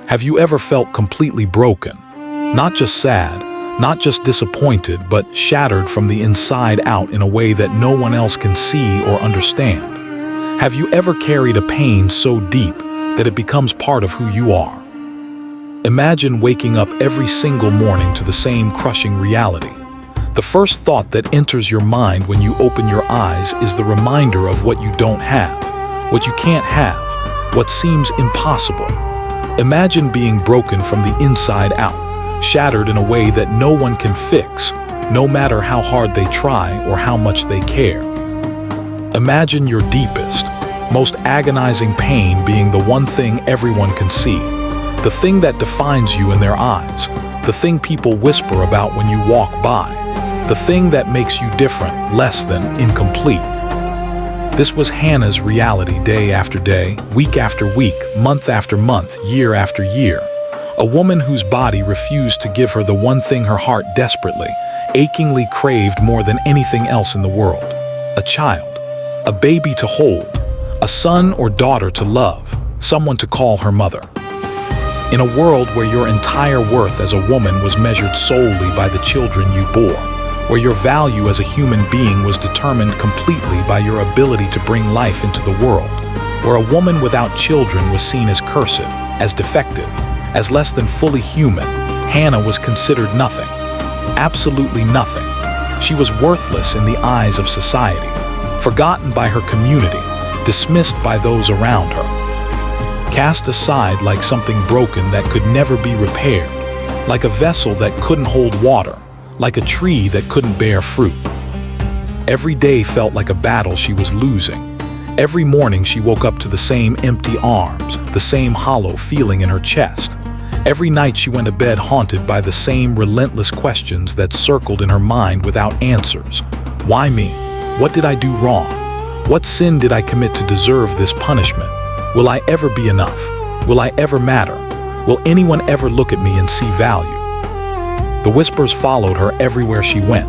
Have you ever felt completely broken? Not just sad, not just disappointed, but shattered from the inside out in a way that no one else can see or understand? Have you ever carried a pain so deep that it becomes part of who you are? Imagine waking up every single morning to the same crushing reality. The first thought that enters your mind when you open your eyes is the reminder of what you don't have, what you can't have, what seems impossible. Imagine being broken from the inside out, shattered in a way that no one can fix, no matter how hard they try or how much they care. Imagine your deepest, most agonizing pain being the one thing everyone can see, the thing that defines you in their eyes, the thing people whisper about when you walk by, the thing that makes you different, less than, incomplete. This was Hannah's reality day after day, week after week, month after month, year after year. A woman whose body refused to give her the one thing her heart desperately, achingly craved more than anything else in the world. A child, a baby to hold, a son or daughter to love, someone to call her mother. In a world where your entire worth as a woman was measured solely by the children you bore, where your value as a human being was determined completely by your ability to bring life into the world, where a woman without children was seen as cursed, as defective, as less than fully human, Hannah was considered nothing, absolutely nothing. She was worthless in the eyes of society, forgotten by her community, dismissed by those around her, cast aside like something broken that could never be repaired, like a vessel that couldn't hold water, like a tree that couldn't bear fruit. Every day felt like a battle she was losing. Every morning she woke up to the same empty arms, the same hollow feeling in her chest. Every night she went to bed haunted by the same relentless questions that circled in her mind without answers. Why me? What did I do wrong? What sin did I commit to deserve this punishment? Will I ever be enough? Will I ever matter? Will anyone ever look at me and see value? The whispers followed her everywhere she went.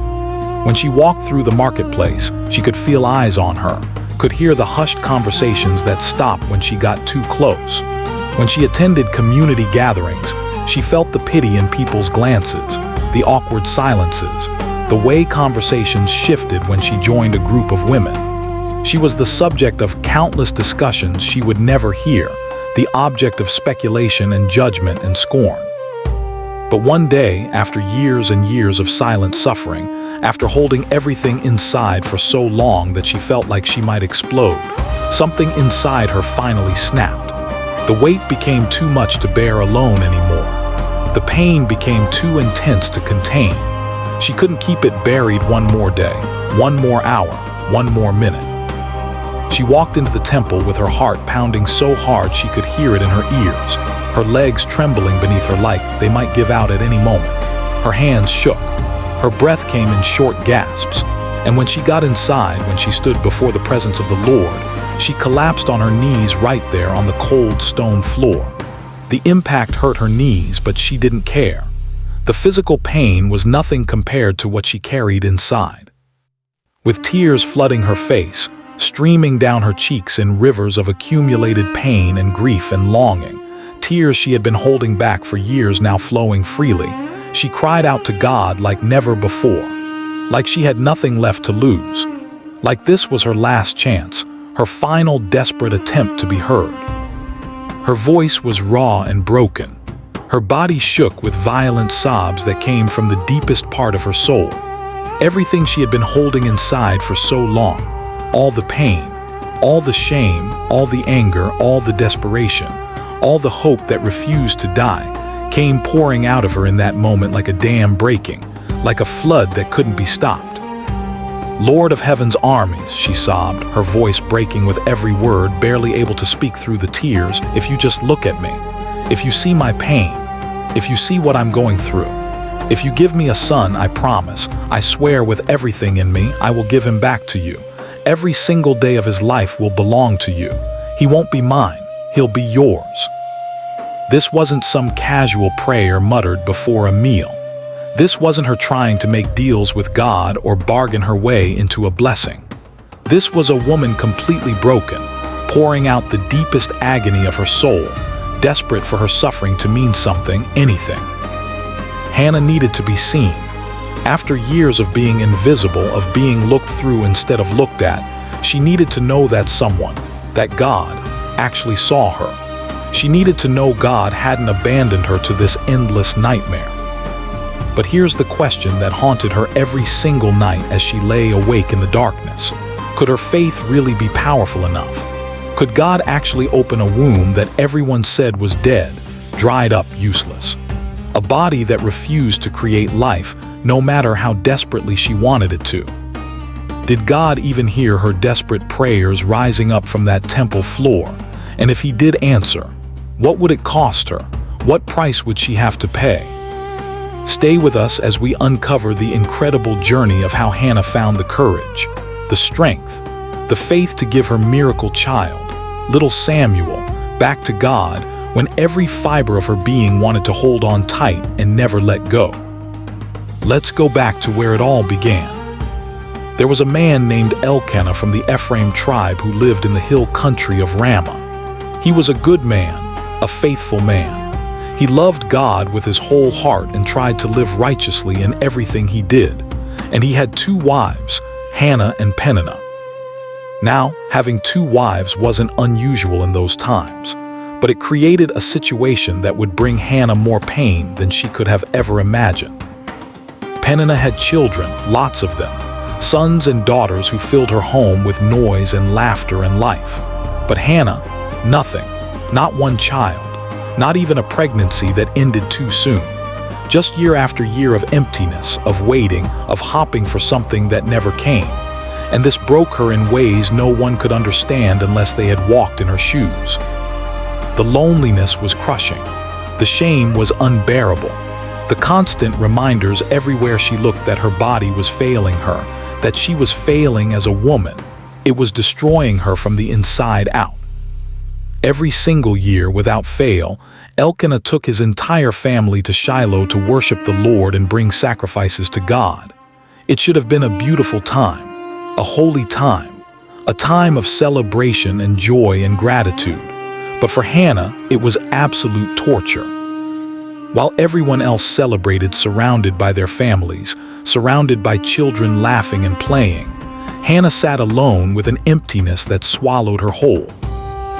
When she walked through the marketplace, she could feel eyes on her, could hear the hushed conversations that stopped when she got too close. When she attended community gatherings, she felt the pity in people's glances, the awkward silences, the way conversations shifted when she joined a group of women. She was the subject of countless discussions she would never hear, the object of speculation and judgment and scorn. But one day, after years and years of silent suffering, after holding everything inside for so long that she felt like she might explode, something inside her finally snapped. The weight became too much to bear alone anymore. The pain became too intense to contain. She couldn't keep it buried one more day, one more hour, one more minute. She walked into the temple with her heart pounding so hard she could hear it in her ears, her legs trembling beneath her like they might give out at any moment. Her hands shook. Her breath came in short gasps. And when she got inside, when she stood before the presence of the Lord, she collapsed on her knees right there on the cold stone floor. The impact hurt her knees, but she didn't care. The physical pain was nothing compared to what she carried inside. With tears flooding her face, streaming down her cheeks in rivers of accumulated pain and grief and longing, tears she had been holding back for years now flowing freely, she cried out to God like never before, like she had nothing left to lose, like this was her last chance, her final desperate attempt to be heard. Her voice was raw and broken. Her body shook with violent sobs that came from the deepest part of her soul. Everything she had been holding inside for so long, all the pain, all the shame, all the anger, all the desperation, all the hope that refused to die, came pouring out of her in that moment like a dam breaking, like a flood that couldn't be stopped. Lord of heaven's armies, she sobbed, her voice breaking with every word, barely able to speak through the tears. If you just look at me, if you see my pain, if you see what I'm going through, if you give me a son, I promise, I swear with everything in me, I will give him back to you. Every single day of his life will belong to you. He won't be mine, he'll be yours. This wasn't some casual prayer muttered before a meal. This wasn't her trying to make deals with God or bargain her way into a blessing. This was a woman completely broken, pouring out the deepest agony of her soul, desperate for her suffering to mean something, anything. Hannah needed to be seen. After years of being invisible, of being looked through instead of looked at, she needed to know that someone, that God, actually saw her. She needed to know God hadn't abandoned her to this endless nightmare. But here's the question that haunted her every single night as she lay awake in the darkness. Could her faith really be powerful enough? Could God actually open a womb that everyone said was dead, dried up, useless? A body that refused to create life, no matter how desperately she wanted it to. Did God even hear her desperate prayers rising up from that temple floor? And if he did answer, what would it cost her? What price would she have to pay? Stay with us as we uncover the incredible journey of how Hannah found the courage, the strength, the faith to give her miracle child, little Samuel, back to God when every fiber of her being wanted to hold on tight and never let go. Let's go back to where it all began. There was a man named Elkanah from the Ephraim tribe who lived in the hill country of Ramah. He was a good man, a faithful man. He loved God with his whole heart and tried to live righteously in everything he did. And he had 2 wives, Hannah and Peninnah. Now, having 2 wives wasn't unusual in those times, but it created a situation that would bring Hannah more pain than she could have ever imagined. Peninnah had children, lots of them, sons and daughters who filled her home with noise and laughter and life. But Hannah, nothing, not one child, not even a pregnancy that ended too soon. Just year after year of emptiness, of waiting, of hopping for something that never came. And this broke her in ways no one could understand unless they had walked in her shoes. The loneliness was crushing. The shame was unbearable. The constant reminders everywhere she looked that her body was failing her, that she was failing as a woman. It was destroying her from the inside out. Every single year, without fail, Elkanah took his entire family to Shiloh to worship the Lord and bring sacrifices to God. It should have been a beautiful time, a holy time, a time of celebration and joy and gratitude. But for Hannah, it was absolute torture. While everyone else celebrated surrounded by their families, surrounded by children laughing and playing, Hannah sat alone with an emptiness that swallowed her whole.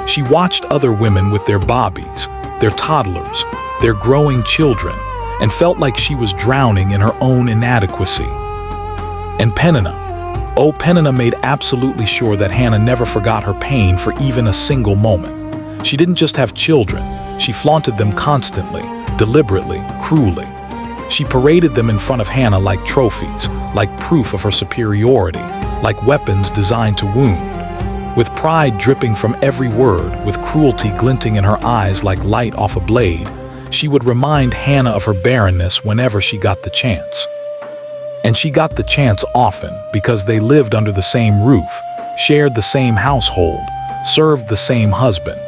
She watched other women with their bobbies, their toddlers, their growing children, and felt like she was drowning in her own inadequacy. And Peninnah made absolutely sure that Hannah never forgot her pain for even a single moment. She didn't just have children, she flaunted them constantly, deliberately, cruelly. She paraded them in front of Hannah like trophies, like proof of her superiority, like weapons designed to wound. With pride dripping from every word, with cruelty glinting in her eyes like light off a blade, she would remind Hannah of her barrenness whenever she got the chance. And she got the chance often because they lived under the same roof, shared the same household, served the same husband.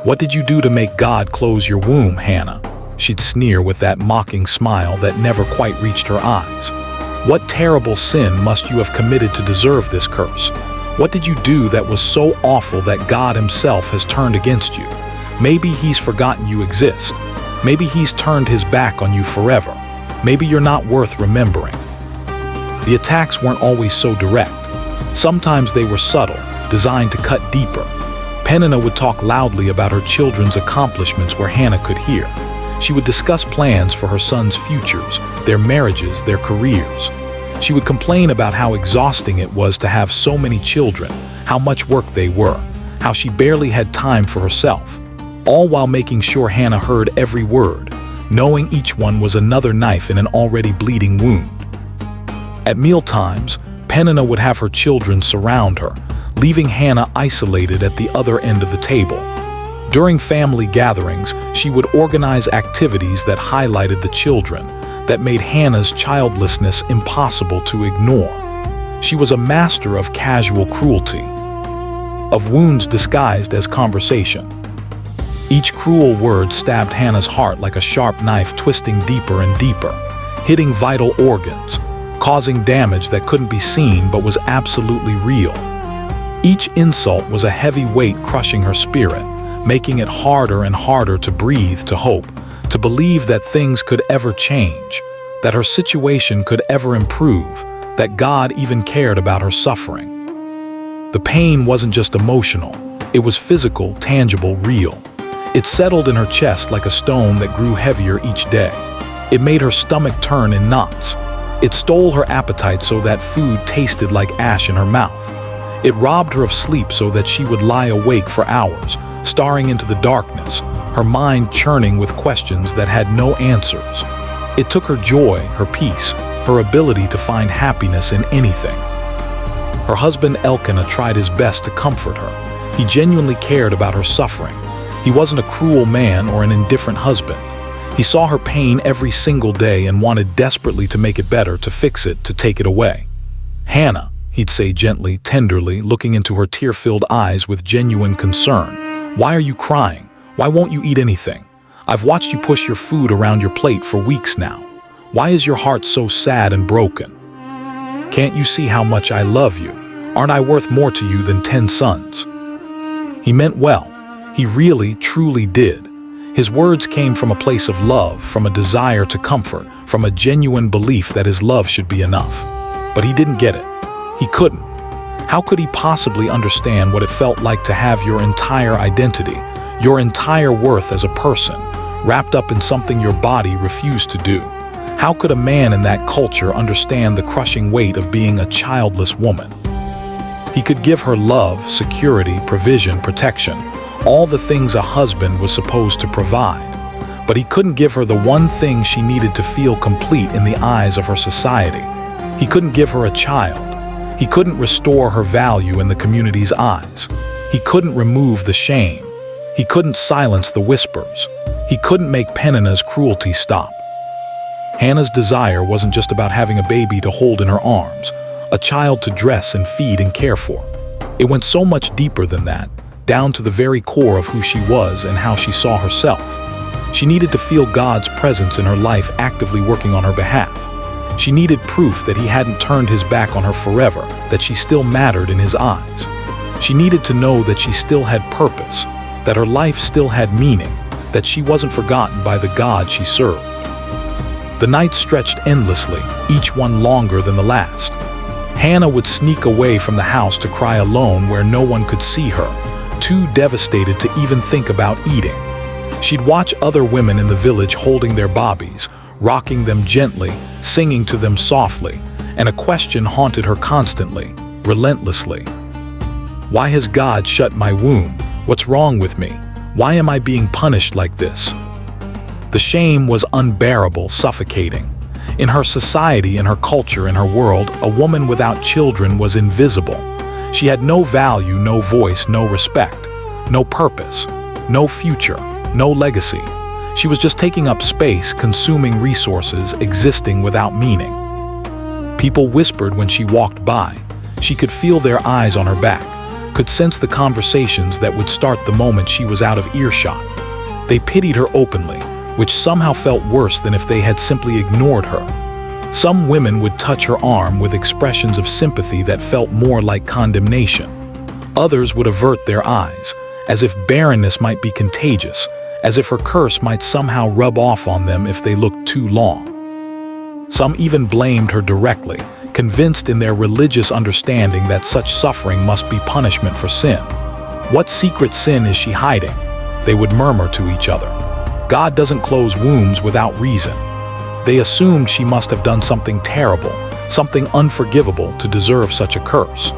"What did you do to make God close your womb, Hannah?" She'd sneer with that mocking smile that never quite reached her eyes. "What terrible sin must you have committed to deserve this curse? What did you do that was so awful that God himself has turned against you? Maybe he's forgotten you exist. Maybe he's turned his back on you forever. Maybe you're not worth remembering." The attacks weren't always so direct. Sometimes they were subtle, designed to cut deeper. Peninnah would talk loudly about her children's accomplishments where Hannah could hear. She would discuss plans for her sons' futures, their marriages, their careers. She would complain about how exhausting it was to have so many children, how much work they were, how she barely had time for herself, all while making sure Hannah heard every word, knowing each one was another knife in an already bleeding wound. At mealtimes, Peninnah would have her children surround her, leaving Hannah isolated at the other end of the table. During family gatherings, she would organize activities that highlighted the children, that made Hannah's childlessness impossible to ignore. She was a master of casual cruelty, of wounds disguised as conversation. Each cruel word stabbed Hannah's heart like a sharp knife, twisting deeper and deeper, hitting vital organs, causing damage that couldn't be seen but was absolutely real. Each insult was a heavy weight crushing her spirit, making it harder and harder to breathe, to hope, to believe that things could ever change, that her situation could ever improve, that God even cared about her suffering. The pain wasn't just emotional, it was physical, tangible, real. It settled in her chest like a stone that grew heavier each day. It made her stomach turn in knots. It stole her appetite so that food tasted like ash in her mouth. It robbed her of sleep so that she would lie awake for hours, staring into the darkness, her mind churning with questions that had no answers. It took her joy, her peace, her ability to find happiness in anything. Her husband Elkanah tried his best to comfort her. He genuinely cared about her suffering. He wasn't a cruel man or an indifferent husband. He saw her pain every single day and wanted desperately to make it better, to fix it, to take it away. "Hannah," he'd say gently, tenderly, looking into her tear-filled eyes with genuine concern. "Why are you crying? Why won't you eat anything? I've watched you push your food around your plate for weeks now. Why is your heart so sad and broken? Can't you see how much I love you? Aren't I worth more to you than 10 sons?" He meant well. He really, truly did. His words came from a place of love, from a desire to comfort, from a genuine belief that his love should be enough. But he didn't get it. He couldn't. How could he possibly understand what it felt like to have your entire identity, your entire worth as a person, wrapped up in something your body refused to do? How could a man in that culture understand the crushing weight of being a childless woman? He could give her love, security, provision, protection, all the things a husband was supposed to provide. But he couldn't give her the one thing she needed to feel complete in the eyes of her society. He couldn't give her a child. He couldn't restore her value in the community's eyes. He couldn't remove the shame. He couldn't silence the whispers. He couldn't make Peninnah's cruelty stop. Hannah's desire wasn't just about having a baby to hold in her arms, a child to dress and feed and care for. It went so much deeper than that, down to the very core of who she was and how she saw herself. She needed to feel God's presence in her life actively working on her behalf. She needed proof that he hadn't turned his back on her forever, that she still mattered in his eyes. She needed to know that she still had purpose, that her life still had meaning, that she wasn't forgotten by the God she served. The nights stretched endlessly, each one longer than the last. Hannah would sneak away from the house to cry alone where no one could see her, too devastated to even think about eating. She'd watch other women in the village holding their bobbies, rocking them gently, singing to them softly, and a question haunted her constantly, relentlessly. Why has God shut my womb? What's wrong with me? Why am I being punished like this? The shame was unbearable, suffocating. In her society, in her culture, in her world, a woman without children was invisible. She had no value, no voice, no respect, no purpose, no future, no legacy. She was just taking up space, consuming resources, existing without meaning. People whispered when she walked by. She could feel their eyes on her back, could sense the conversations that would start the moment she was out of earshot. They pitied her openly, which somehow felt worse than if they had simply ignored her. Some women would touch her arm with expressions of sympathy that felt more like condemnation. Others would avert their eyes, as if barrenness might be contagious, as if her curse might somehow rub off on them if they looked too long. Some even blamed her directly, convinced in their religious understanding that such suffering must be punishment for sin. What secret sin is she hiding? They would murmur to each other. God doesn't close wombs without reason. They assumed she must have done something terrible, something unforgivable to deserve such a curse.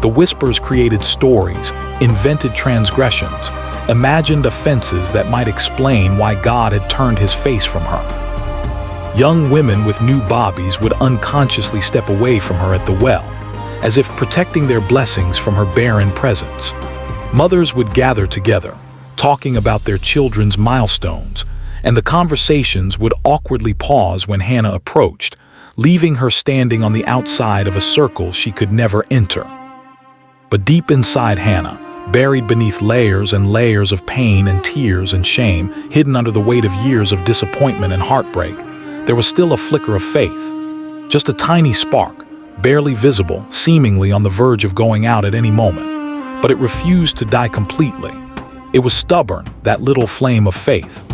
The whispers created stories, invented transgressions, imagined offenses that might explain why God had turned his face from her. Young women with new bobbies would unconsciously step away from her at the well, as if protecting their blessings from her barren presence. Mothers would gather together, talking about their children's milestones, and the conversations would awkwardly pause when Hannah approached, leaving her standing on the outside of a circle she could never enter. But deep inside Hannah, buried beneath layers and layers of pain and tears and shame, hidden under the weight of years of disappointment and heartbreak, there was still a flicker of faith. Just a tiny spark, barely visible, seemingly on the verge of going out at any moment. But it refused to die completely. It was stubborn, that little flame of faith.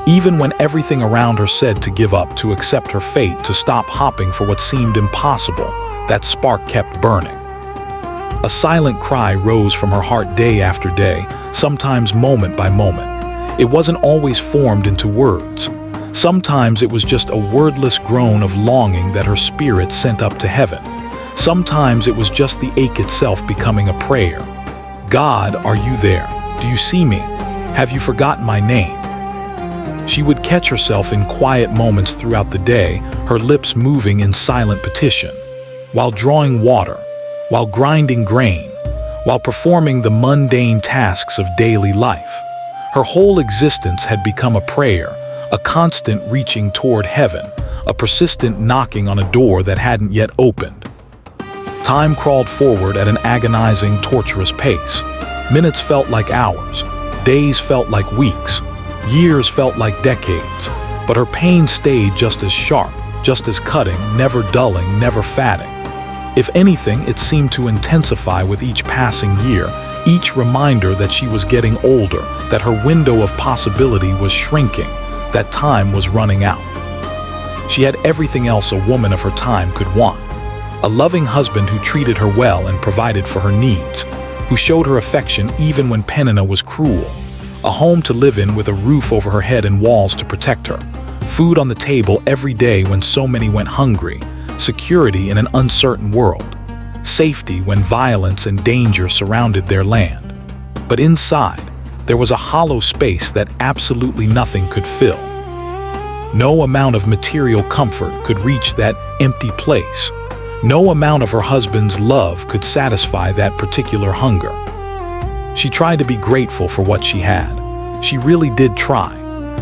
Even when everything around her said to give up, to accept her fate, to stop hopping for what seemed impossible, that spark kept burning. A silent cry rose from her heart day after day, sometimes moment by moment. It wasn't always formed into words. Sometimes it was just a wordless groan of longing that her spirit sent up to heaven. Sometimes it was just the ache itself becoming a prayer. God, are you there? Do you see me? Have you forgotten my name? She would catch herself in quiet moments throughout the day, her lips moving in silent petition, while drawing water, while grinding grain, while performing the mundane tasks of daily life. Her whole existence had become a prayer, a constant reaching toward heaven, a persistent knocking on a door that hadn't yet opened. Time crawled forward at an agonizing, torturous pace. Minutes felt like hours, days felt like weeks, years felt like decades, but her pain stayed just as sharp, just as cutting, never dulling, never fatting. If anything, it seemed to intensify with each passing year, each reminder that she was getting older, that her window of possibility was shrinking, that time was running out. She had everything else a woman of her time could want. A loving husband who treated her well and provided for her needs, who showed her affection even when Peninnah was cruel. A home to live in with a roof over her head and walls to protect her. Food on the table every day when so many went hungry. Security in an uncertain world. Safety when violence and danger surrounded their land. But inside, there was a hollow space that absolutely nothing could fill. No amount of material comfort could reach that empty place. No amount of her husband's love could satisfy that particular hunger. She tried to be grateful for what she had. She really did try.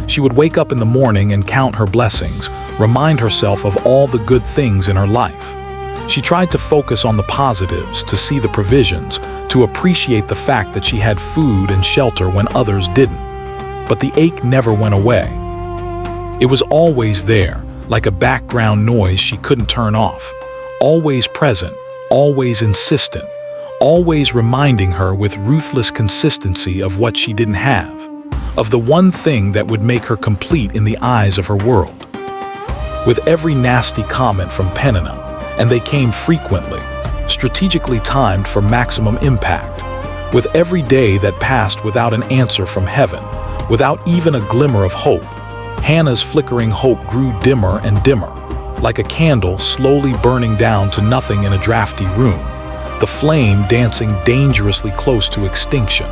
She would wake up in the morning and count her blessings, remind herself of all the good things in her life. She tried to focus on the positives, to see the provisions, to appreciate the fact that she had food and shelter when others didn't. But the ache never went away. It was always there, like a background noise she couldn't turn off. Always present, always insistent, always reminding her with ruthless consistency of what she didn't have, of the one thing that would make her complete in the eyes of her world. With every nasty comment from Peninnah, and they came frequently, strategically timed for maximum impact, with every day that passed without an answer from heaven, without even a glimmer of hope, Hannah's flickering hope grew dimmer and dimmer, like a candle slowly burning down to nothing in a drafty room, the flame dancing dangerously close to extinction.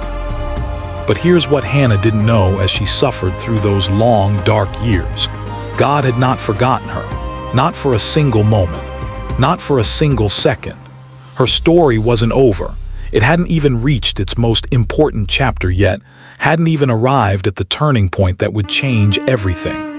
But here's what Hannah didn't know as she suffered through those long, dark years. God had not forgotten her, not for a single moment, not for a single second. Her story wasn't over. It hadn't even reached its most important chapter yet, hadn't even arrived at the turning point that would change everything.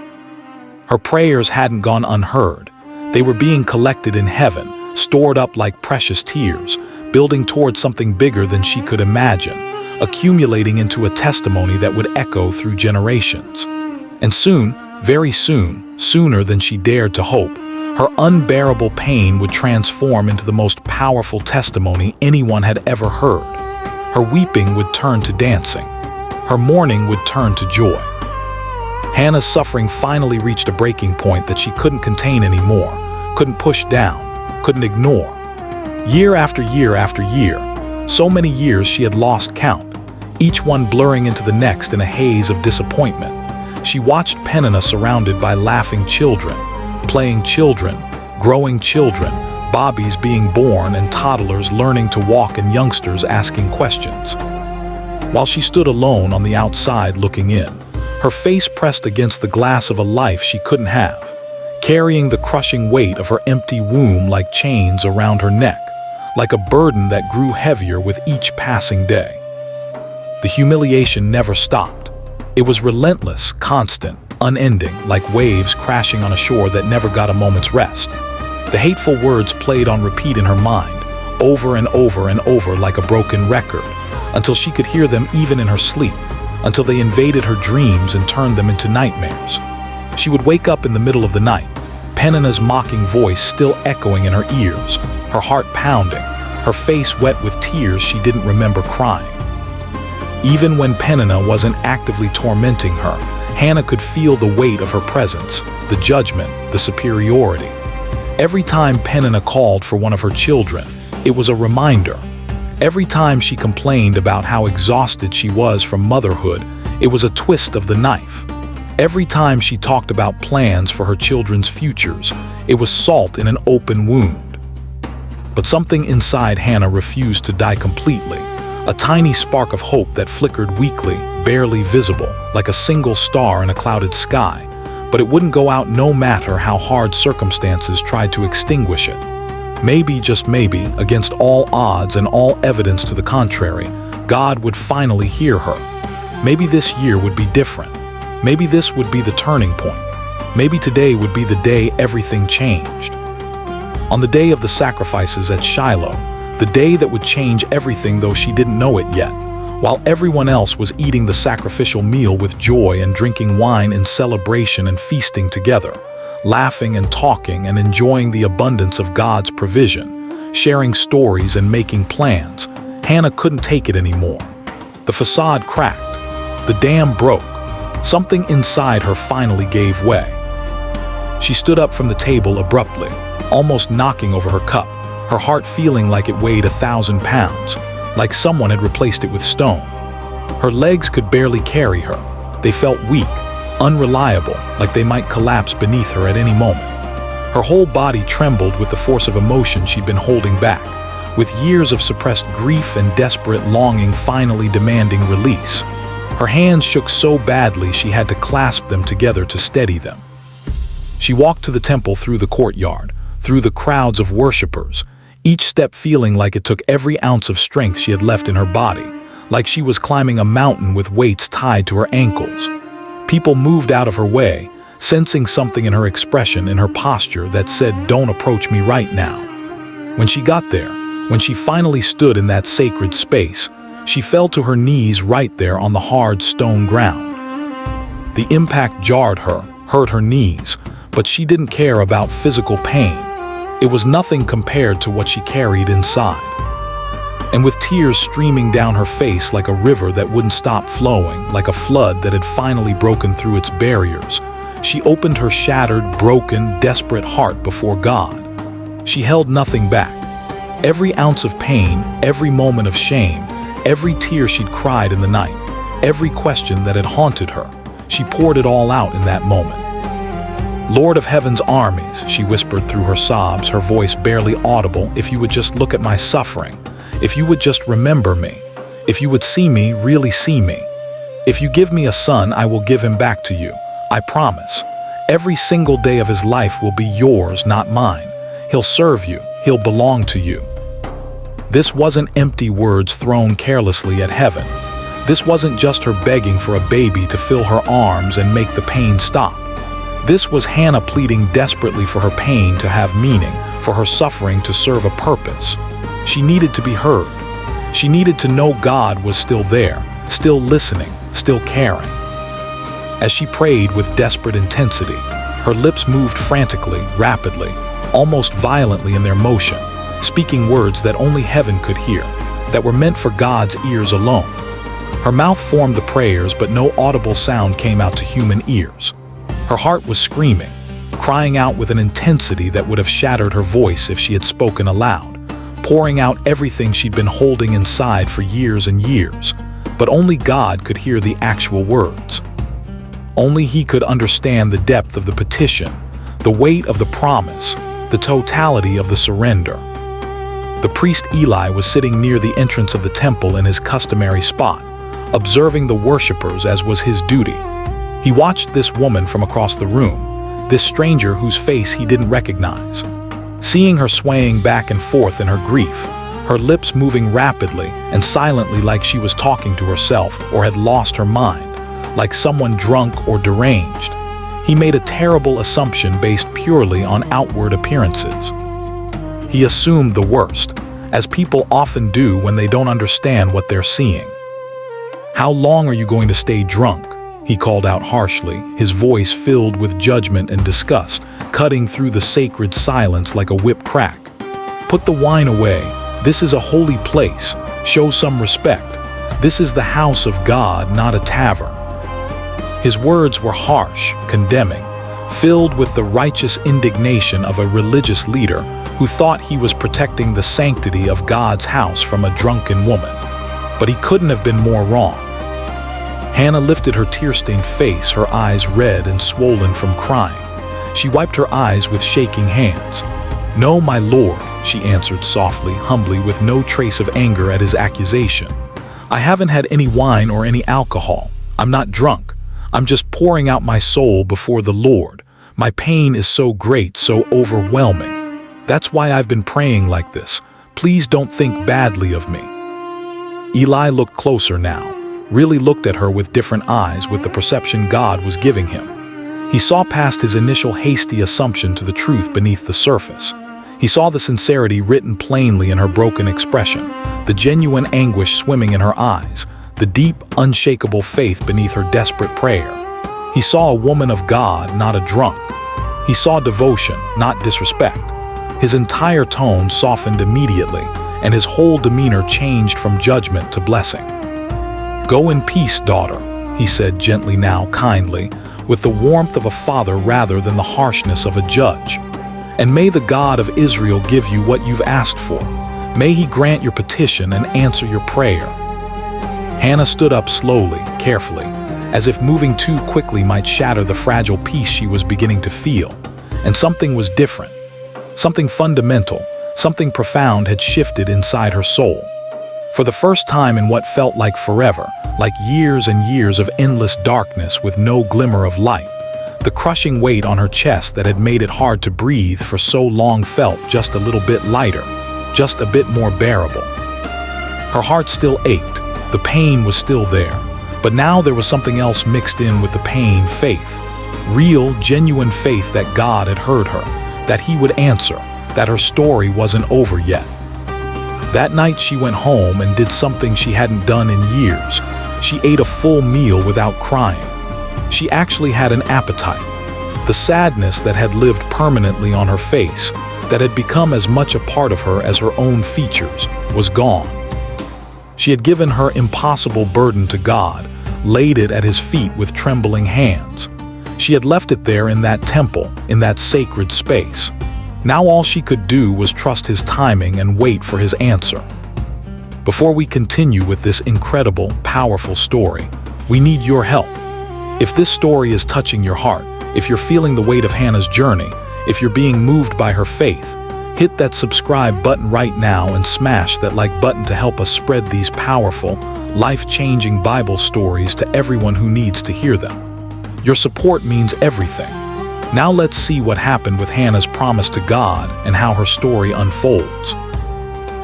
Her prayers hadn't gone unheard. They were being collected in heaven, stored up like precious tears, building toward something bigger than she could imagine, accumulating into a testimony that would echo through generations. And soon, very soon, sooner than she dared to hope, her unbearable pain would transform into the most powerful testimony anyone had ever heard. Her weeping would turn to dancing. Her mourning would turn to joy. Hannah's suffering finally reached a breaking point that she couldn't contain anymore, couldn't push down, couldn't ignore. Year after year after year, so many years she had lost count, each one blurring into the next in a haze of disappointment. She watched Peninnah surrounded by laughing children, playing children, growing children, Bobbies being born and toddlers learning to walk and youngsters asking questions. While she stood alone on the outside looking in, her face pressed against the glass of a life she couldn't have, carrying the crushing weight of her empty womb like chains around her neck, like a burden that grew heavier with each passing day. The humiliation never stopped. It was relentless, constant, unending, like waves crashing on a shore that never got a moment's rest. The hateful words played on repeat in her mind, over and over and over like a broken record, until she could hear them even in her sleep, until they invaded her dreams and turned them into nightmares. She would wake up in the middle of the night, Peninnah's mocking voice still echoing in her ears, her heart pounding, her face wet with tears she didn't remember crying. Even when Peninnah wasn't actively tormenting her, Hannah could feel the weight of her presence, the judgment, the superiority. Every time Peninnah called for one of her children, it was a reminder. Every time she complained about how exhausted she was from motherhood, it was a twist of the knife. Every time she talked about plans for her children's futures, it was salt in an open wound. But something inside Hannah refused to die completely, a tiny spark of hope that flickered weakly, barely visible, like a single star in a clouded sky, but it wouldn't go out no matter how hard circumstances tried to extinguish it. Maybe, just maybe, against all odds and all evidence to the contrary, God would finally hear her. Maybe this year would be different. Maybe this would be the turning point. Maybe today would be the day everything changed. On the day of the sacrifices at Shiloh, the day that would change everything, though she didn't know it yet, while everyone else was eating the sacrificial meal with joy and drinking wine in celebration and feasting together, laughing and talking and enjoying the abundance of God's provision, sharing stories and making plans, Hannah couldn't take it anymore. The facade cracked. The dam broke. Something inside her finally gave way. She stood up from the table abruptly, almost knocking over her cup, her heart feeling like it weighed 1,000 pounds, like someone had replaced it with stone. Her legs could barely carry her. They felt weak, unreliable, like they might collapse beneath her at any moment. Her whole body trembled with the force of emotion she'd been holding back, with years of suppressed grief and desperate longing finally demanding release. Her hands shook so badly she had to clasp them together to steady them. She walked to the temple through the courtyard, through the crowds of worshipers, each step feeling like it took every ounce of strength she had left in her body, like she was climbing a mountain with weights tied to her ankles. People moved out of her way, sensing something in her expression, in her posture that said, "Don't approach me right now." When she got there, when she finally stood in that sacred space, she fell to her knees right there on the hard stone ground. The impact jarred her, hurt her knees, but she didn't care about physical pain. It was nothing compared to what she carried inside. And with tears streaming down her face like a river that wouldn't stop flowing, like a flood that had finally broken through its barriers, she opened her shattered, broken, desperate heart before God. She held nothing back. Every ounce of pain, every moment of shame, every tear she'd cried in the night, every question that had haunted her, she poured it all out in that moment. "Lord of heaven's armies," she whispered through her sobs, her voice barely audible, "if you would just look at my suffering, if you would just remember me, if you would see me, really see me. If you give me a son, I will give him back to you. I promise. Every single day of his life will be yours, not mine. He'll serve you. He'll belong to you." This wasn't empty words thrown carelessly at heaven. This wasn't just her begging for a baby to fill her arms and make the pain stop. This was Hannah pleading desperately for her pain to have meaning, for her suffering to serve a purpose. She needed to be heard. She needed to know God was still there, still listening, still caring. As she prayed with desperate intensity, her lips moved frantically, rapidly, almost violently in their motion, speaking words that only heaven could hear, that were meant for God's ears alone. Her mouth formed the prayers, but no audible sound came out to human ears. Her heart was screaming, crying out with an intensity that would have shattered her voice if she had spoken aloud, pouring out everything she'd been holding inside for years and years. But only God could hear the actual words. Only He could understand the depth of the petition, the weight of the promise, the totality of the surrender. The priest Eli was sitting near the entrance of the temple in his customary spot, observing the worshipers as was his duty. He watched this woman from across the room, this stranger whose face he didn't recognize. Seeing her swaying back and forth in her grief, her lips moving rapidly and silently like she was talking to herself or had lost her mind, like someone drunk or deranged, he made a terrible assumption based purely on outward appearances. He assumed the worst, as people often do when they don't understand what they're seeing. "How long are you going to stay drunk?" he called out harshly, his voice filled with judgment and disgust, cutting through the sacred silence like a whip crack. "Put the wine away. This is a holy place. Show some respect." This is the house of God, not a tavern." His words were harsh, condemning, filled with the righteous indignation of a religious leader who thought he was protecting the sanctity of God's house from a drunken woman. But he couldn't have been more wrong. Hannah lifted her tear-stained face, her eyes red and swollen from crying. She wiped her eyes with shaking hands. "No, my lord," she answered softly, humbly, with no trace of anger at his accusation. "I haven't had any wine or any alcohol. I'm not drunk. I'm just pouring out my soul before the Lord. My pain is so great, so overwhelming. That's why I've been praying like this. Please don't think badly of me." Eli looked closer now, really looked at her with different eyes, with the perception God was giving him. He saw past his initial hasty assumption to the truth beneath the surface. He saw the sincerity written plainly in her broken expression, the genuine anguish swimming in her eyes, the deep, unshakable faith beneath her desperate prayer. He saw a woman of God, not a drunk. He saw devotion, not disrespect. His entire tone softened immediately, and his whole demeanor changed from judgment to blessing. "Go in peace, daughter," he said gently, now kindly, with the warmth of a father rather than the harshness of a judge. "And may the God of Israel give you what you've asked for. May he grant your petition and answer your prayer." Hannah stood up slowly, carefully, as if moving too quickly might shatter the fragile peace she was beginning to feel. And something was different. Something fundamental, something profound had shifted inside her soul. For the first time in what felt like forever, like years and years of endless darkness with no glimmer of light, the crushing weight on her chest that had made it hard to breathe for so long felt just a little bit lighter, just a bit more bearable. Her heart still ached, the pain was still there, but now there was something else mixed in with the pain: faith. Real, genuine faith that God had heard her, that he would answer, that her story wasn't over yet. That night she went home and did something she hadn't done in years. She ate a full meal without crying. She actually had an appetite. The sadness that had lived permanently on her face, that had become as much a part of her as her own features, was gone. She had given her impossible burden to God, laid it at his feet with trembling hands. She had left it there in that temple, in that sacred space. Now all she could do was trust his timing and wait for his answer. Before we continue with this incredible, powerful story, we need your help. If this story is touching your heart, if you're feeling the weight of Hannah's journey, if you're being moved by her faith, hit that subscribe button right now and smash that like button to help us spread these powerful, life-changing Bible stories to everyone who needs to hear them. Your support means everything. Now let's see what happened with Hannah's promise to God and how her story unfolds.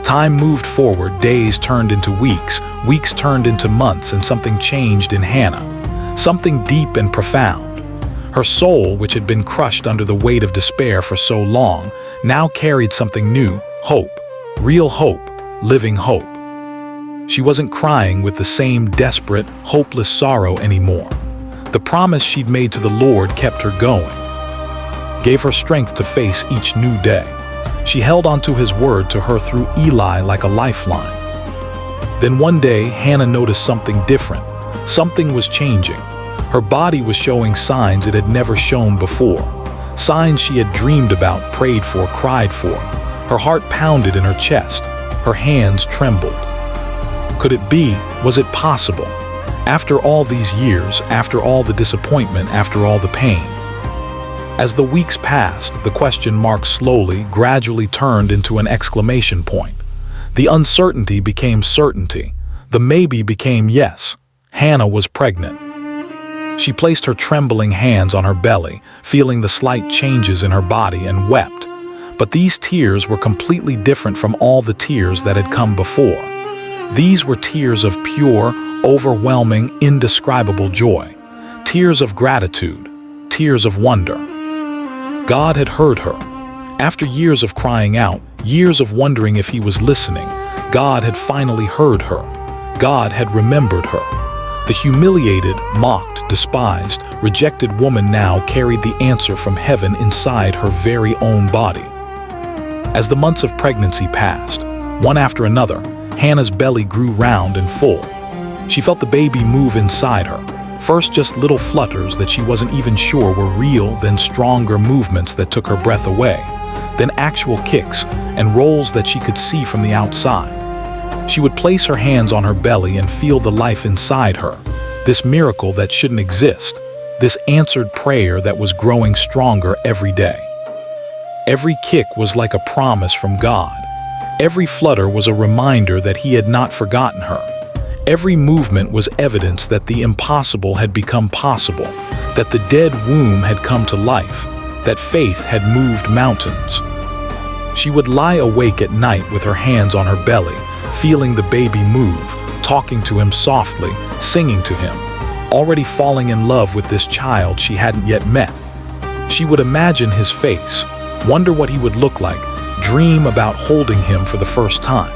Time moved forward, days turned into weeks, weeks turned into months, and something changed in Hannah. Something deep and profound. Her soul, which had been crushed under the weight of despair for so long, now carried something new: hope. Real hope, living hope. She wasn't crying with the same desperate, hopeless sorrow anymore. The promise she'd made to the Lord kept her going, gave her strength to face each new day. She held onto his word to her through Eli like a lifeline. Then one day, Hannah noticed something different. Something was changing. Her body was showing signs it had never shown before. Signs she had dreamed about, prayed for, cried for. Her heart pounded in her chest. Her hands trembled. Could it be? Was it possible? After all these years, after all the disappointment, after all the pain. As the weeks passed, the question mark slowly, gradually turned into an exclamation point. The uncertainty became certainty. The maybe became yes. Hannah was pregnant. She placed her trembling hands on her belly, feeling the slight changes in her body, and wept. But these tears were completely different from all the tears that had come before. These were tears of pure, overwhelming, indescribable joy. Tears of gratitude. Tears of wonder. God had heard her. After years of crying out, years of wondering if he was listening, God had finally heard her. God had remembered her. The humiliated, mocked, despised, rejected woman now carried the answer from heaven inside her very own body. As the months of pregnancy passed, one after another, Hannah's belly grew round and full. She felt the baby move inside her. First just little flutters that she wasn't even sure were real, then stronger movements that took her breath away, then actual kicks and rolls that she could see from the outside. She would place her hands on her belly and feel the life inside her, this miracle that shouldn't exist, this answered prayer that was growing stronger every day. Every kick was like a promise from God. Every flutter was a reminder that He had not forgotten her. Every movement was evidence that the impossible had become possible, that the dead womb had come to life, that faith had moved mountains. She would lie awake at night with her hands on her belly, feeling the baby move, talking to him softly, singing to him, already falling in love with this child she hadn't yet met. She would imagine his face, wonder what he would look like, dream about holding him for the first time.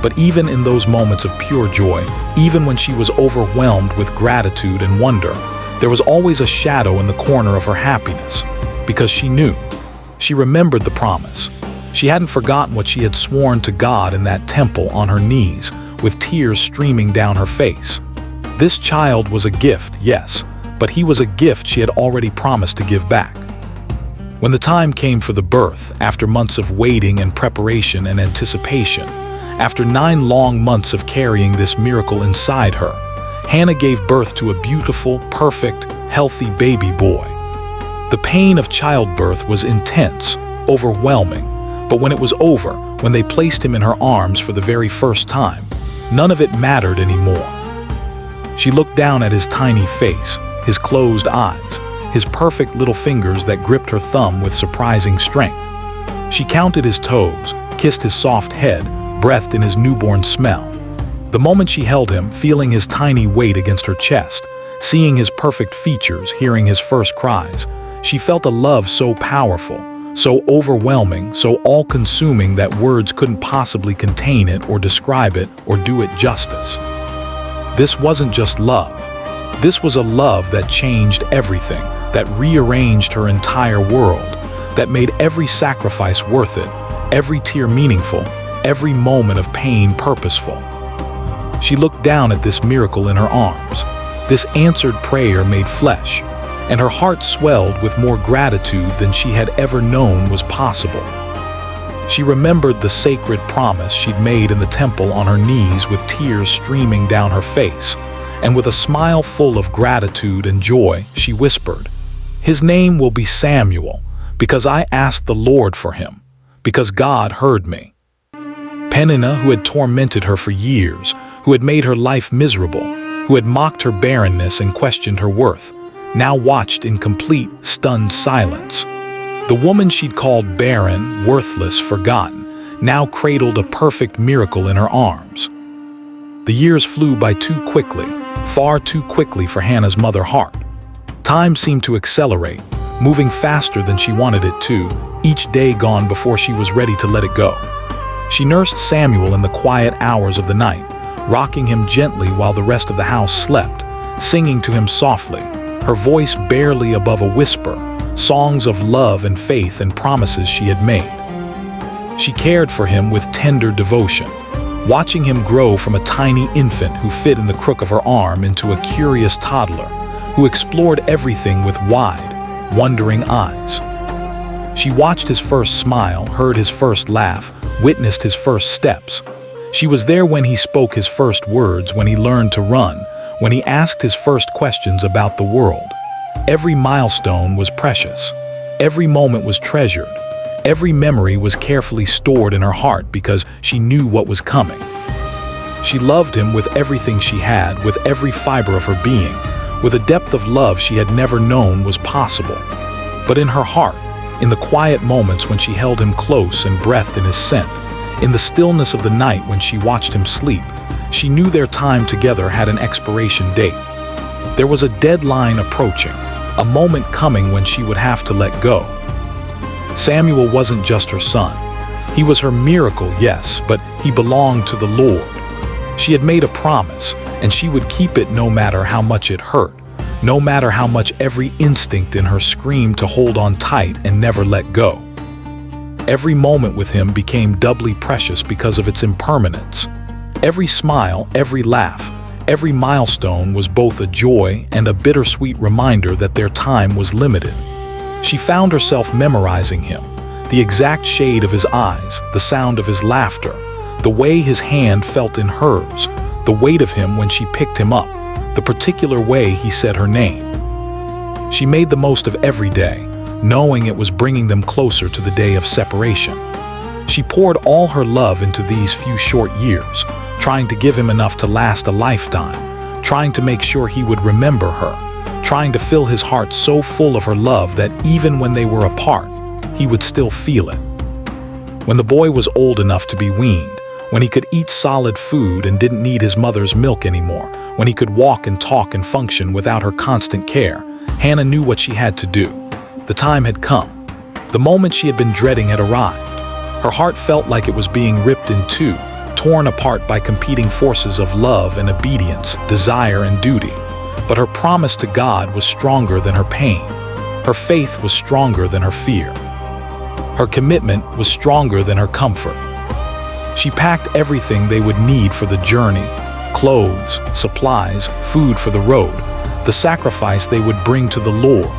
But even in those moments of pure joy, even when she was overwhelmed with gratitude and wonder, there was always a shadow in the corner of her happiness, because she knew. She remembered the promise. She hadn't forgotten what she had sworn to God in that temple on her knees, with tears streaming down her face. This child was a gift, yes, but he was a gift she had already promised to give back. When the time came for the birth, after months of waiting and preparation and anticipation, after 9 long months of carrying this miracle inside her, Hannah gave birth to a beautiful, perfect, healthy baby boy. The pain of childbirth was intense, overwhelming, but when it was over, when they placed him in her arms for the very first time, none of it mattered anymore. She looked down at his tiny face, his closed eyes, his perfect little fingers that gripped her thumb with surprising strength. She counted his toes, kissed his soft head, breathed in his newborn smell. The moment she held him, feeling his tiny weight against her chest, seeing his perfect features, hearing his first cries, she felt a love so powerful, so overwhelming, so all-consuming that words couldn't possibly contain it or describe it or do it justice. This wasn't just love. This was a love that changed everything, that rearranged her entire world, that made every sacrifice worth it, every tear meaningful, every moment of pain purposeful. She looked down at this miracle in her arms, this answered prayer made flesh, and her heart swelled with more gratitude than she had ever known was possible. She remembered the sacred promise she'd made in the temple on her knees with tears streaming down her face, and with a smile full of gratitude and joy, she whispered, "His name will be Samuel, because I asked the Lord for him, because God heard me." Peninnah, who had tormented her for years, who had made her life miserable, who had mocked her barrenness and questioned her worth, now watched in complete, stunned silence. The woman she'd called barren, worthless, forgotten, now cradled a perfect miracle in her arms. The years flew by too quickly, far too quickly for Hannah's mother heart. Time seemed to accelerate, moving faster than she wanted it to, each day gone before she was ready to let it go. She nursed Samuel in the quiet hours of the night, rocking him gently while the rest of the house slept, singing to him softly, her voice barely above a whisper, songs of love and faith and promises she had made. She cared for him with tender devotion, watching him grow from a tiny infant who fit in the crook of her arm into a curious toddler who explored everything with wide, wondering eyes. She watched his first smile, heard his first laugh, witnessed his first steps. She was there when he spoke his first words, when he learned to run, when he asked his first questions about the world. Every milestone was precious. Every moment was treasured. Every memory was carefully stored in her heart because she knew what was coming. She loved him with everything she had, with every fiber of her being, with a depth of love she had never known was possible. But in her heart, in the quiet moments when she held him close and breathed in his scent, in the stillness of the night when she watched him sleep, she knew their time together had an expiration date. There was a deadline approaching, a moment coming when she would have to let go. Samuel wasn't just her son. He was her miracle, yes, but he belonged to the Lord. She had made a promise, and she would keep it no matter how much it hurt, no matter how much every instinct in her screamed to hold on tight and never let go. Every moment with him became doubly precious because of its impermanence. Every smile, every laugh, Every milestone was both a joy and a bittersweet reminder that their time was limited. She found herself memorizing him, the exact shade of his eyes, the sound of his laughter, the way his hand felt in hers, the weight of him when she picked him up, the particular way he said her name. She made the most of every day, knowing it was bringing them closer to the day of separation. She poured all her love into these few short years, trying to give him enough to last a lifetime, trying to make sure he would remember her, trying to fill his heart so full of her love that even when they were apart, he would still feel it. When the boy was old enough to be weaned, when he could eat solid food and didn't need his mother's milk anymore, when he could walk and talk and function without her constant care, Hannah knew what she had to do. The time had come. The moment she had been dreading had arrived. Her heart felt like it was being ripped in two, torn apart by competing forces of love and obedience, desire and duty. But her promise to God was stronger than her pain. Her faith was stronger than her fear. Her commitment was stronger than her comfort. She packed everything they would need for the journey: clothes, supplies, food for the road, the sacrifice they would bring to the Lord.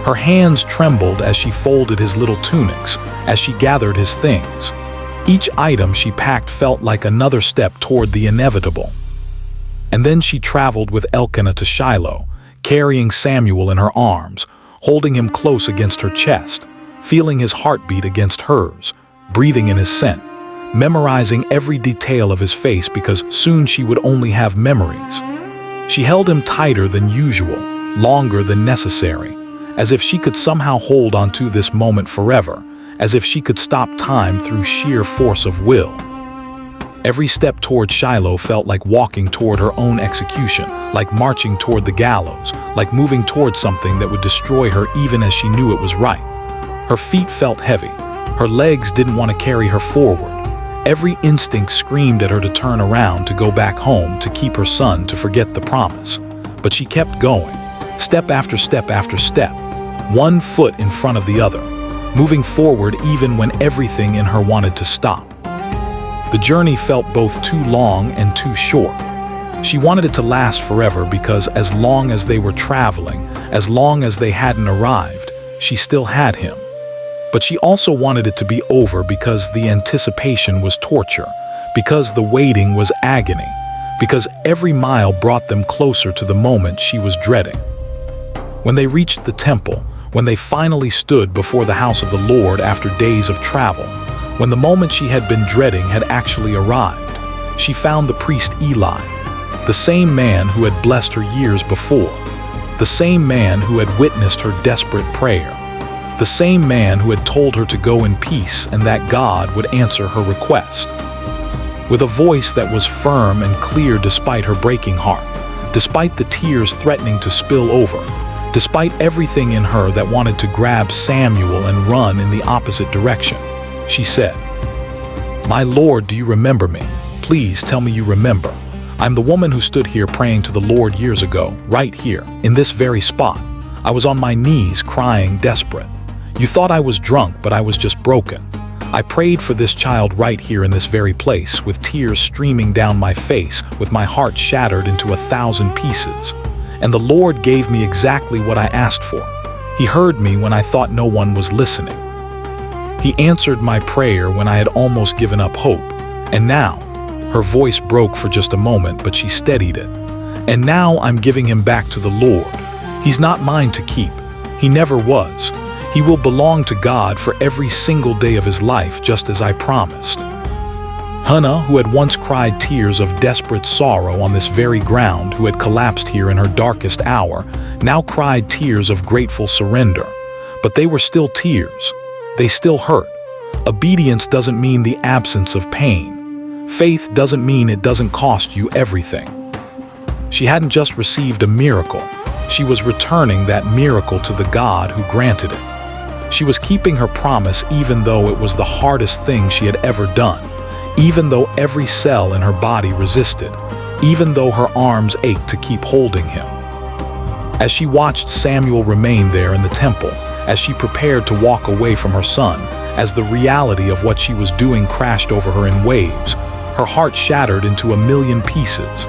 Her hands trembled as she folded his little tunics, as she gathered his things. Each item she packed felt like another step toward the inevitable. And then she traveled with Elkanah to Shiloh, carrying Samuel in her arms, holding him close against her chest, feeling his heartbeat against hers, breathing in his scent, memorizing every detail of his face because soon she would only have memories. She held him tighter than usual, longer than necessary, as if she could somehow hold onto this moment forever, as if she could stop time through sheer force of will. Every step toward Shiloh felt like walking toward her own execution, like marching toward the gallows, like moving toward something that would destroy her even as she knew it was right. Her feet felt heavy. Her legs didn't want to carry her forward. Every instinct screamed at her to turn around, to go back home, to keep her son, to forget the promise. But she kept going, step after step after step, one foot in front of the other, moving forward even when everything in her wanted to stop. The journey felt both too long and too short. She wanted it to last forever because as long as they were traveling, as long as they hadn't arrived, she still had him. But she also wanted it to be over because the anticipation was torture, because the waiting was agony, because every mile brought them closer to the moment she was dreading. When they reached the temple, when they finally stood before the house of the Lord after days of travel, when the moment she had been dreading had actually arrived, she found the priest Eli, the same man who had blessed her years before, the same man who had witnessed her desperate prayer, the same man who had told her to go in peace and that God would answer her request. With a voice that was firm and clear despite her breaking heart, despite the tears threatening to spill over, despite everything in her that wanted to grab Samuel and run in the opposite direction, she said, "My Lord, do you remember me? Please tell me you remember. I'm the woman who stood here praying to the Lord years ago, right here, in this very spot. I was on my knees crying, desperate. You thought I was drunk, but I was just broken. I prayed for this child right here in this very place, with tears streaming down my face, with my heart shattered into 1,000 pieces. And the Lord gave me exactly what I asked for. He heard me when I thought no one was listening. He answered my prayer when I had almost given up hope. And now," her voice broke for just a moment, but she steadied it, "and now I'm giving him back to the Lord. He's not mine to keep. He never was. He will belong to God for every single day of his life, just as I promised." Hannah, who had once cried tears of desperate sorrow on this very ground, who had collapsed here in her darkest hour, now cried tears of grateful surrender. But they were still tears. They still hurt. Obedience doesn't mean the absence of pain. Faith doesn't mean it doesn't cost you everything. She hadn't just received a miracle. She was returning that miracle to the God who granted it. She was keeping her promise even though it was the hardest thing she had ever done, even though every cell in her body resisted, even though her arms ached to keep holding him. As she watched Samuel remain there in the temple, as she prepared to walk away from her son, as the reality of what she was doing crashed over her in waves, her heart shattered into 1,000,000 pieces.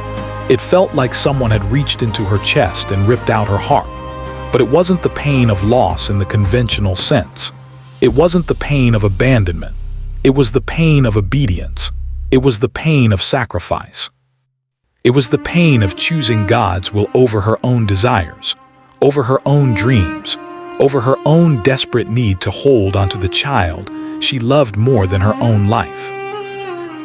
It felt like someone had reached into her chest and ripped out her heart. But it wasn't the pain of loss in the conventional sense. It wasn't the pain of abandonment. It was the pain of obedience. It was the pain of sacrifice. It was the pain of choosing God's will over her own desires, over her own dreams, over her own desperate need to hold onto the child she loved more than her own life.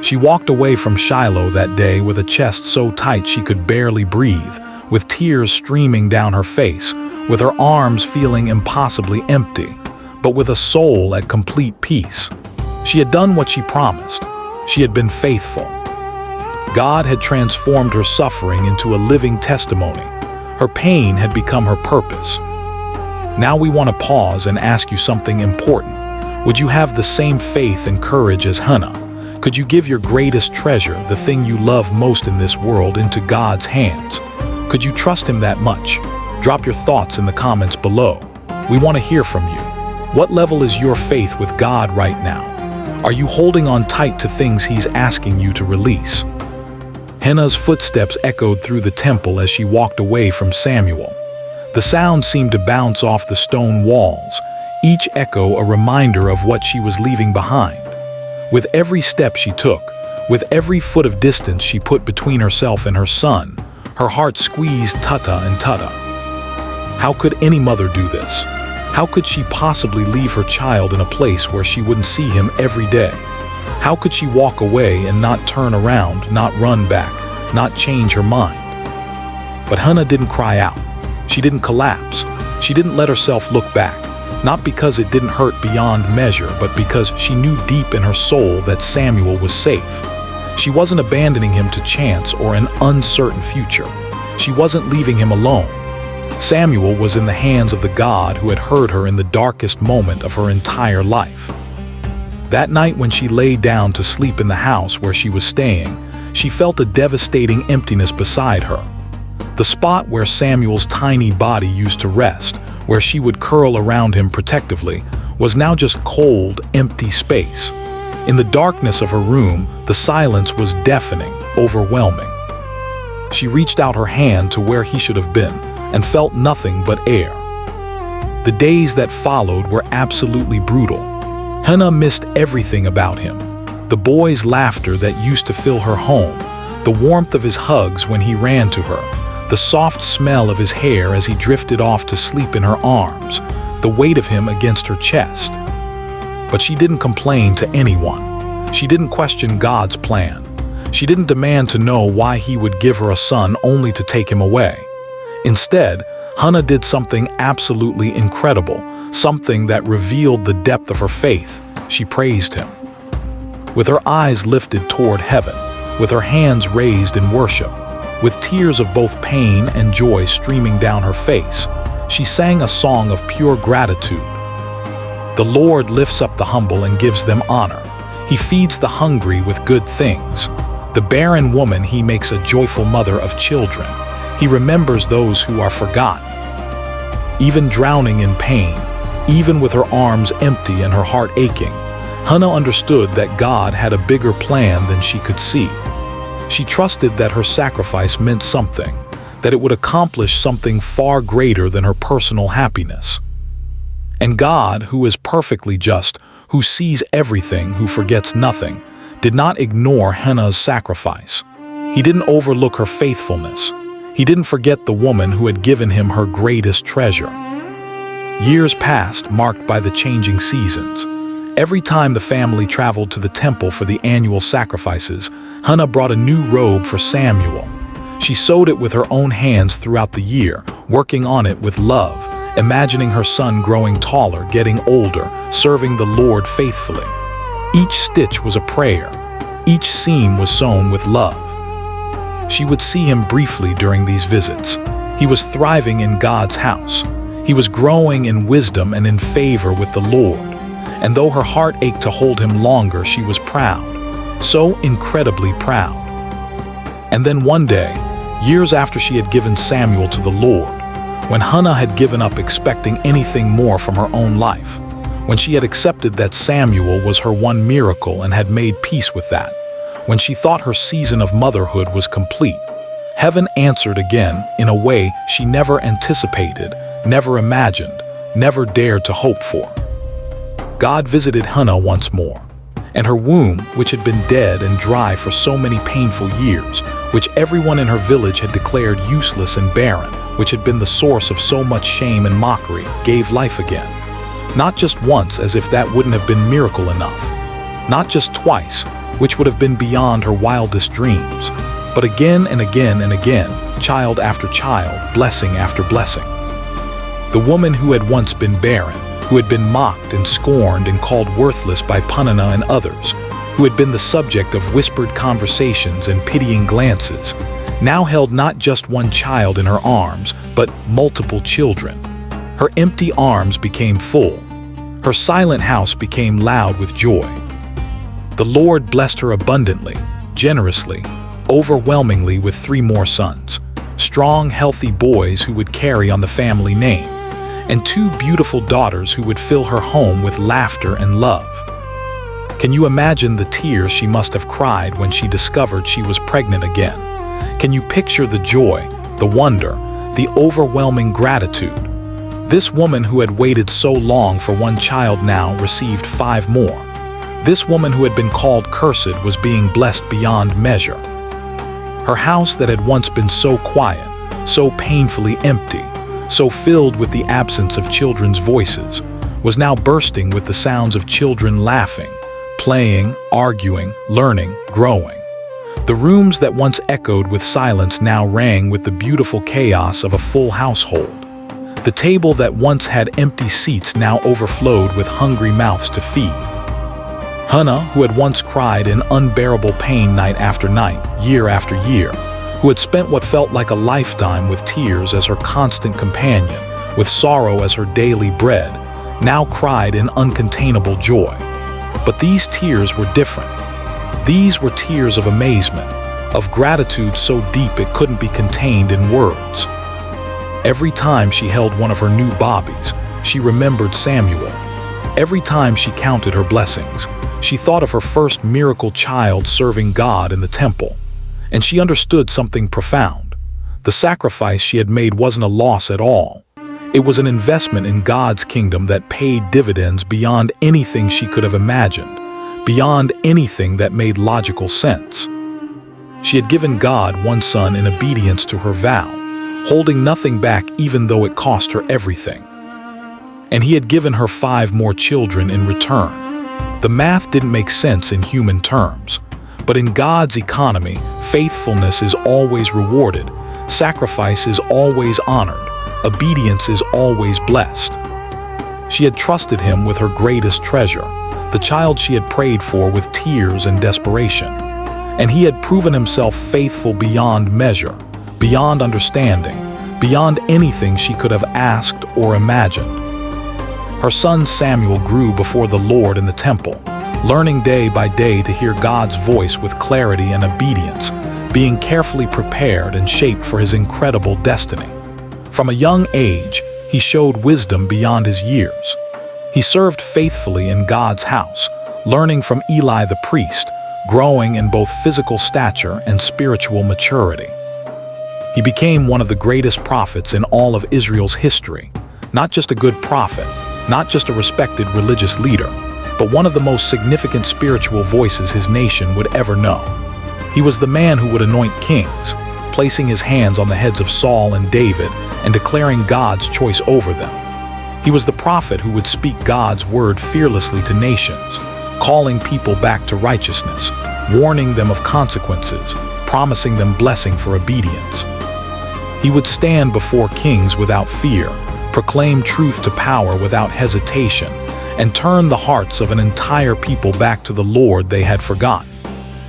She walked away from Shiloh that day with a chest so tight she could barely breathe, with tears streaming down her face, with her arms feeling impossibly empty, but with a soul at complete peace. She had done what she promised. She had been faithful. God had transformed her suffering into a living testimony. Her pain had become her purpose. Now we want to pause and ask you something important. Would you have the same faith and courage as Hannah? Could you give your greatest treasure, the thing you love most in this world, into God's hands? Could you trust Him that much? Drop your thoughts in the comments below. We want to hear from you. What level is your faith with God right now? Are you holding on tight to things He's asking you to release? Hannah's footsteps echoed through the temple as she walked away from Samuel. The sound seemed to bounce off the stone walls, each echo a reminder of what she was leaving behind. With every step she took, with every foot of distance she put between herself and her son, her heart squeezed tutta and tutta. How could any mother do this? How could she possibly leave her child in a place where she wouldn't see him every day? How could she walk away and not turn around, not run back, not change her mind? But Hannah didn't cry out. She didn't collapse. She didn't let herself look back. Not because it didn't hurt beyond measure, but because she knew deep in her soul that Samuel was safe. She wasn't abandoning him to chance or an uncertain future. She wasn't leaving him alone. Samuel was in the hands of the God who had heard her in the darkest moment of her entire life. That night when she lay down to sleep in the house where she was staying, she felt a devastating emptiness beside her. The spot where Samuel's tiny body used to rest, where she would curl around him protectively, was now just cold, empty space. In the darkness of her room, the silence was deafening, overwhelming. She reached out her hand to where he should have been, and felt nothing but air. The days that followed were absolutely brutal. Hannah missed everything about him. The boy's laughter that used to fill her home, the warmth of his hugs when he ran to her, the soft smell of his hair as he drifted off to sleep in her arms, the weight of him against her chest. But she didn't complain to anyone. She didn't question God's plan. She didn't demand to know why He would give her a son only to take him away. Instead, Hannah did something absolutely incredible, something that revealed the depth of her faith. She praised Him. With her eyes lifted toward heaven, with her hands raised in worship, with tears of both pain and joy streaming down her face, she sang a song of pure gratitude. The Lord lifts up the humble and gives them honor. He feeds the hungry with good things. The barren woman He makes a joyful mother of children. He remembers those who are forgotten. Even drowning in pain, even with her arms empty and her heart aching, Hannah understood that God had a bigger plan than she could see. She trusted that her sacrifice meant something, that it would accomplish something far greater than her personal happiness. And God, who is perfectly just, who sees everything, who forgets nothing, did not ignore Hannah's sacrifice. He didn't overlook her faithfulness. He didn't forget the woman who had given him her greatest treasure. Years passed, marked by the changing seasons. Every time the family traveled to the temple for the annual sacrifices, Hannah brought a new robe for Samuel. She sewed it with her own hands throughout the year, working on it with love, imagining her son growing taller, getting older, serving the Lord faithfully. Each stitch was a prayer. Each seam was sewn with love. She would see him briefly during these visits. He was thriving in God's house. He was growing in wisdom and in favor with the Lord. And though her heart ached to hold him longer, she was proud, so incredibly proud. And then one day, years after she had given Samuel to the Lord, when Hannah had given up expecting anything more from her own life, when she had accepted that Samuel was her one miracle and had made peace with that, when she thought her season of motherhood was complete, Heaven answered again in a way she never anticipated, never imagined, never dared to hope for. God visited Hannah once more, and her womb, which had been dead and dry for so many painful years, which everyone in her village had declared useless and barren, which had been the source of so much shame and mockery, gave life again. Not just once, as if that wouldn't have been miracle enough. Not just twice, which would have been beyond her wildest dreams, but again and again and again, child after child, blessing after blessing. The woman who had once been barren, who had been mocked and scorned and called worthless by Peninnah and others, who had been the subject of whispered conversations and pitying glances, now held not just one child in her arms, but multiple children. Her empty arms became full. Her silent house became loud with joy. The Lord blessed her abundantly, generously, overwhelmingly with 3 more sons, strong, healthy boys who would carry on the family name, and 2 beautiful daughters who would fill her home with laughter and love. Can you imagine the tears she must have cried when she discovered she was pregnant again? Can you picture the joy, the wonder, the overwhelming gratitude? This woman who had waited so long for one child now received 5 more. This woman who had been called cursed was being blessed beyond measure. Her house that had once been so quiet, so painfully empty, so filled with the absence of children's voices, was now bursting with the sounds of children laughing, playing, arguing, learning, growing. The rooms that once echoed with silence now rang with the beautiful chaos of a full household. The table that once had empty seats now overflowed with hungry mouths to feed. Hannah, who had once cried in unbearable pain night after night, year after year, who had spent what felt like a lifetime with tears as her constant companion, with sorrow as her daily bread, now cried in uncontainable joy. But these tears were different. These were tears of amazement, of gratitude so deep it couldn't be contained in words. Every time she held one of her new bobbies, she remembered Samuel. Every time she counted her blessings, she thought of her first miracle child serving God in the temple. And she understood something profound. The sacrifice she had made wasn't a loss at all. It was an investment in God's kingdom that paid dividends beyond anything she could have imagined, beyond anything that made logical sense. She had given God one son in obedience to her vow, holding nothing back even though it cost her everything. And he had given her 5 more children in return. The math didn't make sense in human terms, but in God's economy, faithfulness is always rewarded, sacrifice is always honored, obedience is always blessed. She had trusted him with her greatest treasure, the child she had prayed for with tears and desperation. And he had proven himself faithful beyond measure, beyond understanding, beyond anything she could have asked or imagined. Her son Samuel grew before the Lord in the temple, learning day by day to hear God's voice with clarity and obedience, being carefully prepared and shaped for his incredible destiny. From a young age, he showed wisdom beyond his years. He served faithfully in God's house, learning from Eli the priest, growing in both physical stature and spiritual maturity. He became one of the greatest prophets in all of Israel's history, not just a good prophet, not just a respected religious leader, but one of the most significant spiritual voices his nation would ever know. He was the man who would anoint kings, placing his hands on the heads of Saul and David and declaring God's choice over them. He was the prophet who would speak God's word fearlessly to nations, calling people back to righteousness, warning them of consequences, promising them blessing for obedience. He would stand before kings without fear, proclaim truth to power without hesitation, and turn the hearts of an entire people back to the Lord they had forgotten.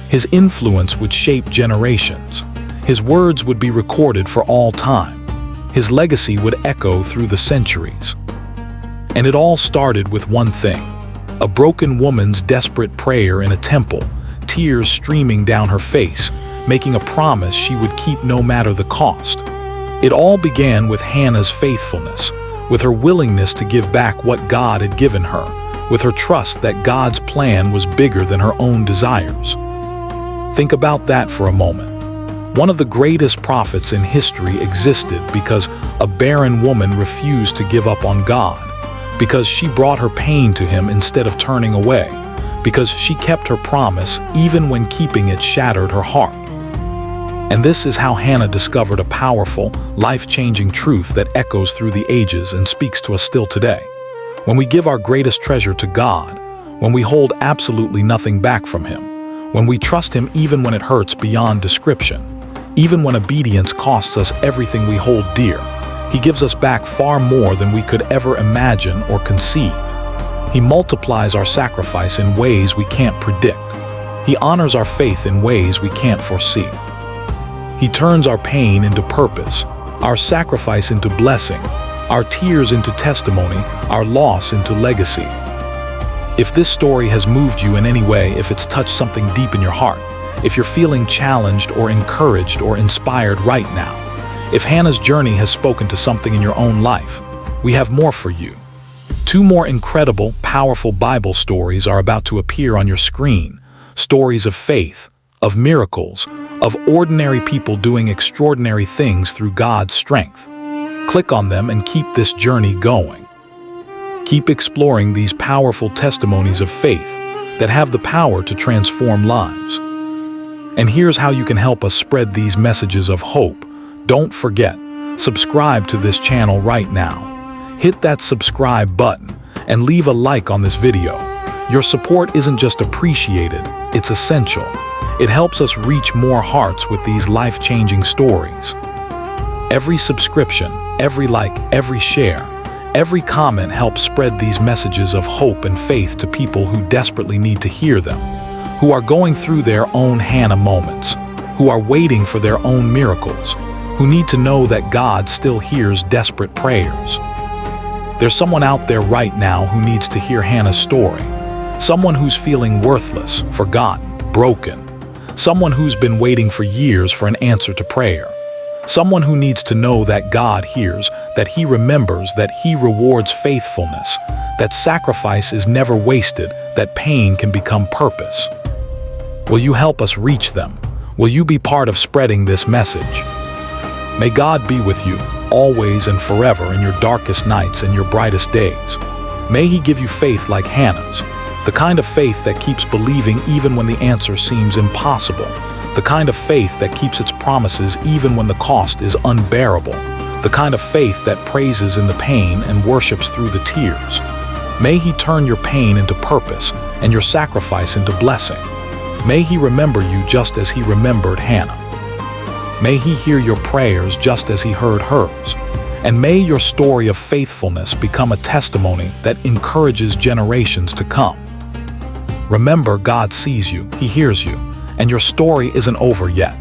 His influence would shape generations. His words would be recorded for all time. His legacy would echo through the centuries. And it all started with one thing: a broken woman's desperate prayer in a temple, tears streaming down her face, making a promise she would keep no matter the cost. It all began with Hannah's faithfulness, with her willingness to give back what God had given her, with her trust that God's plan was bigger than her own desires. Think about that for a moment. One of the greatest prophets in history existed because a barren woman refused to give up on God, because she brought her pain to him instead of turning away, because she kept her promise even when keeping it shattered her heart. And this is how Hannah discovered a powerful, life-changing truth that echoes through the ages and speaks to us still today. When we give our greatest treasure to God, when we hold absolutely nothing back from Him, when we trust Him even when it hurts beyond description, even when obedience costs us everything we hold dear, He gives us back far more than we could ever imagine or conceive. He multiplies our sacrifice in ways we can't predict. He honors our faith in ways we can't foresee. He turns our pain into purpose, our sacrifice into blessing, our tears into testimony, our loss into legacy. If this story has moved you in any way, if it's touched something deep in your heart, if you're feeling challenged or encouraged or inspired right now, if Hannah's journey has spoken to something in your own life, we have more for you. 2 more incredible, powerful Bible stories are about to appear on your screen. Stories of faith, of miracles, of ordinary people doing extraordinary things through God's strength. Click on them and keep this journey going. Keep exploring these powerful testimonies of faith that have the power to transform lives. And here's how you can help us spread these messages of hope. Don't forget, subscribe to this channel right now. Hit that subscribe button and leave a like on this video. Your support isn't just appreciated, it's essential. It helps us reach more hearts with these life-changing stories. Every subscription, every like, every share, every comment helps spread these messages of hope and faith to people who desperately need to hear them, who are going through their own Hannah moments, who are waiting for their own miracles, who need to know that God still hears desperate prayers. There's someone out there right now who needs to hear Hannah's story, someone who's feeling worthless, forgotten, broken, someone who's been waiting for years for an answer to prayer, someone who needs to know that God hears, that He remembers, that He rewards faithfulness, that sacrifice is never wasted, that pain can become purpose. Will you help us reach them? Will you be part of spreading this message? May God be with you, always and forever, in your darkest nights and your brightest days. May He give you faith like Hannah's, the kind of faith that keeps believing even when the answer seems impossible, the kind of faith that keeps its promises even when the cost is unbearable, the kind of faith that praises in the pain and worships through the tears. May He turn your pain into purpose and your sacrifice into blessing. May He remember you just as He remembered Hannah. May He hear your prayers just as He heard hers. And may your story of faithfulness become a testimony that encourages generations to come. Remember, God sees you, He hears you, and your story isn't over yet.